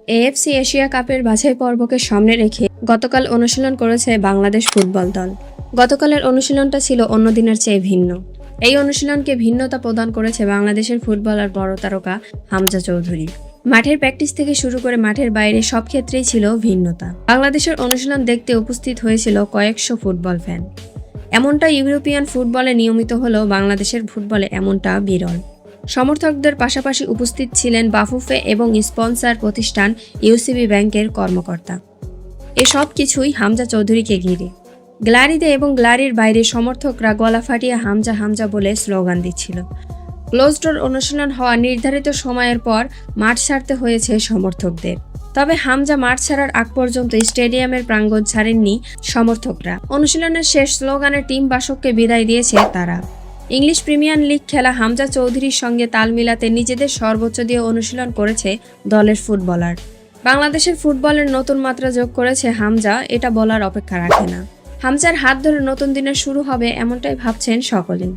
AFC Asia কাপের বাছাই পর্বকে সামনে রেখে গতকাল অনুশীলন করেছে বাংলাদেশ ফুটবল দল। গতকালের অনুশীলনটা ছিল অন্য দিনের চেয়ে ভিন্ন। এই অনুশীলনকে ভিন্নতা প্রদান করেছে বাংলাদেশের ফুটবলার বড় তারকা হামজা চৌধুরী। মাঠের প্র্যাকটিস থেকে শুরু করে মাঠের বাইরে সব ক্ষেত্রেই ছিল ভিন্নতা। বাংলাদেশের অনুশীলন দেখতে উপস্থিত হয়েছিল কয়েকশো ফুটবল ফ্যান। এমনটা ইউরোপিয়ান ফুটবলে নিয়মিত হলেও বাংলাদেশের ফুটবলে এমনটা বিরল। সমর্থকদের পাশাপাশি উপস্থিত ছিলেন বাফুফে এবং স্পন্সর প্রতিষ্ঠান ইউসিবি ব্যাংকের কর্মকর্তা। এসব কিছুই হামজা চৌধুরীকে ঘিরে। গ্যালারিতে এবং গ্যালারির বাইরে সমর্থকরা গলা ফাটিয়ে হামজা হামজা বলে স্লোগান দিচ্ছিল। ক্লোজ ডোর অনুশীলন হওয়া নির্ধারিত সময়ের পর মাঠ ছাড়তে হয়েছে সমর্থকদের। তবে হামজা মাঠ ছাড়ার আগ পর্যন্ত স্টেডিয়ামের প্রাঙ্গণ ছাড়েননি সমর্থকরা। অনুশীলনের শেষ স্লোগানে টিম বাসককে বিদায় দিয়েছে তারা। ইংলিশ প্রিমিয়ার লিগ খেলা হামজা চৌধুরীর সঙ্গে তাল মিলাতে নিজেদের সর্বোচ্চ দিয়ে অনুশীলন করেছে দলের ফুটবলার। বাংলাদেশের ফুটবলের নতুন মাত্রা যোগ করেছে হামজা, এটা বলার অপেক্ষা রাখে না। হামজার হাত ধরে নতুন দিনের শুরু হবে এমনটাই ভাবছেন সকলেই।